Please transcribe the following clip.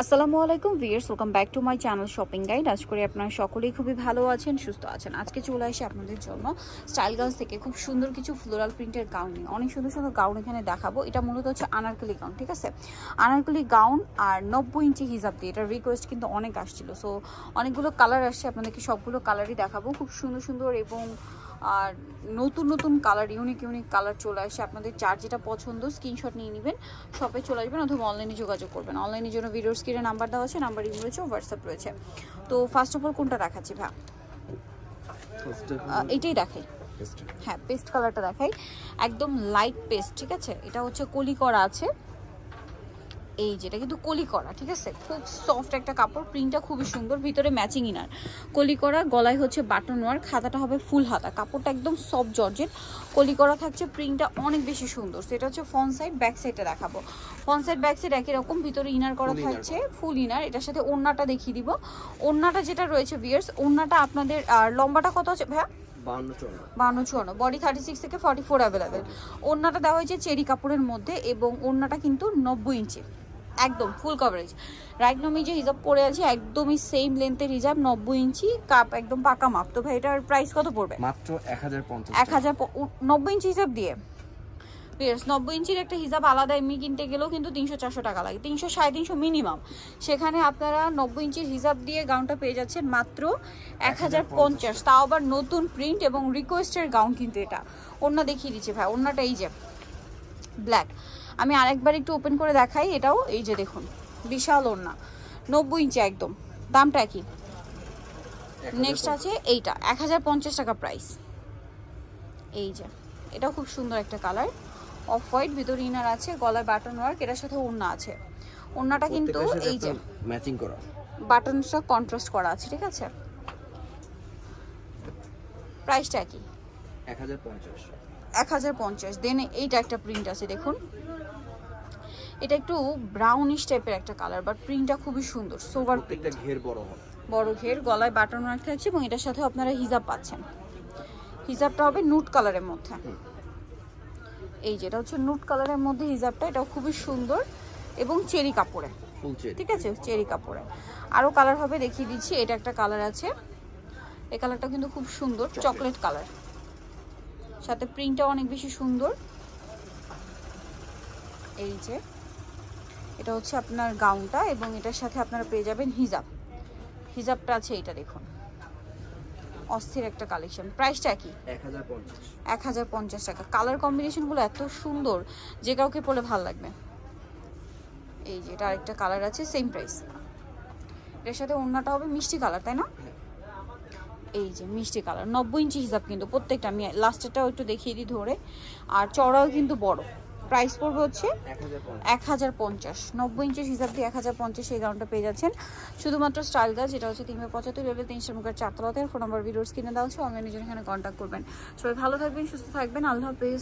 আসসালামু আলাইকুম viewers, welcome back to my channel shopping guide. আজ করে আপনারা সকলেই খুবই ভালো আছেন, সুস্থ আছেন। আজকে চলে আসি আপনাদের জন্য স্টাইলগঞ্জ থেকে খুব সুন্দর কিছু ফ্লোরাল প্রিন্টের গাউন নিয়ে। অনেক সুন্দর সুন্দর গাউন এখানে দেখাবো। এটা মূলত হচ্ছে আনারকলি গাউন, ঠিক আছে? আনারকলি গাউন আর 90 ইঞ্চি হিজাব দিয়ে। এটার রিকোয়েস্ট কিন্তু অনেক আসছিল, সো অনেকগুলো কালার আসছে, আপনাদেরকে সবগুলো কালারই দেখাবো। খুব সুন্দর সুন্দর এবং আর নতুন নতুন কালার, ইউনিক ইউনিক কালার চলে আসে। আপনাদের যার যেটা পছন্দ স্ক্রিনশট নিয়ে নেবেন, শপে চলে আসবেন অথবা অনলাইনে যোগাযোগ করবেন। অনলাইনের জন্য ভিডিওর স্ক্রিনে নাম্বার দেওয়া আছে, নাম্বার ইমেল রয়েছে, হোয়াটসঅ্যাপ রয়েছে। তো ফার্স্ট অফ অল কোনটা দেখাচ্ছি ভাই? এইটাই দেখাই। হ্যাঁ, পেস্ট কালারটা দেখাই, একদম লাইট পেস্ট, ঠিক আছে? এটা হচ্ছে কলি করা আছে, এই যেটা কিন্তু কলি করা, ঠিক আছে? খুব সফট একটা কাপড়, প্রিন্টটা খুবই সুন্দর, ভিতরে ম্যাচিং ইনার, কলি করা, গলায় হচ্ছে বাটন ওয়ার্ক, হাতাটা হবে ফুল হাতা, কাপড়টা একদম সফট জর্জেট, কলি করা থাকছে, প্রিন্টটা অনেক বেশি সুন্দর। সেটা হচ্ছে ফ্রন্ট সাইড, ব্যাক সাইডটা দেখাবো। ফ্রন্ট সাইড ব্যাক সাইড একই রকম, ভিতরে ইনার করা থাকছে, ফুল ইনার। এটার সাথে ওড়নাটা দেখিয়ে দিব। ওড়নাটা যেটা রয়েছে ভিউয়ার্স, ওড়নাটা আপনাদের আর লম্বাটা কত আছে ভাইয়া? 52-54, বডি 36 থেকে 44 অ্যাভেলেবেল। ওড়নাটা দেওয়া হয়েছে চেরি কাপড়ের মধ্যে এবং ওড়নাটা কিন্তু 90 ইঞ্চি, একদম ফুল কভারেজ। রাইট নামি যে হিজাব পরে আছে একদমই সেম লেন্থের হিজাব, 90 ইঞ্চি কাপ, একদম পাকা মাপ। তো ভাই এটার প্রাইস কত পড়বে? মাত্র 1050। 90 ইঞ্চি হিজাব দিয়ে 90 ইঞ্চির একটা হিজাব আলাদা এমনি কিনতে গেলেও কিন্তু 300-400 টাকা লাগে, 300-350 মিনিমাম। সেখানে আপনারা 90 ইঞ্চির হিজাব দিয়ে গাউনটা পেয়ে যাচ্ছেন মাত্র 1050, তাও আবার নতুন প্রিন্ট এবং রিকোয়েস্টের গাউন। কিন্তু এটা ওড়না দেখিয়ে দিচ্ছে ভাই, ওড়নাটা এই যে ব্ল্যাক। আমি আরেকবার একটু ওপেন করে দেখাই, এটাও এই যে দেখুন, বিশাল ওড়না, 90 ইঞ্চি একদম। দামটা কি? নেক্সট আছে এইটা 1050 টাকা প্রাইস। এই যে এটাও খুব সুন্দর একটা কালার, অফ হোয়াইট, ভিতরে ইনার আছে, গলায় বাটন ওয়ার্ক, এটার সাথে ওড়না আছে। ওড়নাটা কিন্তু এই যে ম্যাচিং করা, বাটনটা কন্ট্রাস্ট করা আছে, ঠিক আছে? প্রাইসটা কি? 1050। দেন এইটা একটা প্রিন্ট আছে, দেখুন, এটা একটু ব্রাউনিশ টাইপের একটা কালার, বাট প্রিন্টটা খুবই সুন্দর, সোভার প্রিন্ট, ঘের বড় ঘের, গলায় বাটন ওয়ার্ক থাকছে এবং এটার সাথে আপনারা হিজাব পাচ্ছেন। হিজাবটা হবে নুট কালারের মধ্যে, এই যেটা হচ্ছে নুট কালারের মধ্যে হিজাবটা, এটাও খুবই সুন্দর এবং চেরি কাপড়ে, ঠিক আছে? চেরি কাপড়ে আরো কালার হবে, দেখিয়ে দিচ্ছি। এটা একটা কালার আছে, এই কালারটা কিন্তু খুব সুন্দর, চকলেট কালার, সাথে প্রিন্টটা অনেক বেশি সুন্দর। এই যে এটা হচ্ছে আপনার গাউনটা এবং এটার সাথে আপনারা পেয়ে যাবেন হিজাব। হিজাবটা আছে এইটা, দেখুন, অস্থির একটা কালেকশন। প্রাইসটা কি? 1050 টাকা। কালার কম্বিনেশনগুলো এত সুন্দর যে কাউকে পরে ভালো লাগবে। এই যে এটা আরেকটা কালার আছে, সেম প্রাইস। এর সাথে ওড়নাটা হবে মিষ্টি কালার, তাই না? এই যে মিষ্টি কালার, 90 ইঞ্চি হিসাব কিন্তু প্রত্যেকটা। আমি লাস্টেরটাও একটু দেখিয়ে দিই ধরে, আর চড়াও কিন্তু বড়। প্রাইস পড়বে হচ্ছে 1050, 90 ইঞ্চির হিসাব দিয়ে 1050 এই গাউনটা পেয়ে যাচ্ছেন শুধুমাত্র স্টাইলগঞ্জ। যেটা হচ্ছে 375 লেভেল 3 মুখের 4 তলাতে। ফোন নাম্বার ভিডিওস কিনে দেওয়া হচ্ছে, অনলাইনে জন্য এখানে কন্ট্যাক্ট করবেন। সবাই ভালো থাকবেন, সুস্থ থাকবেন, আল্লাহ হাফেজ।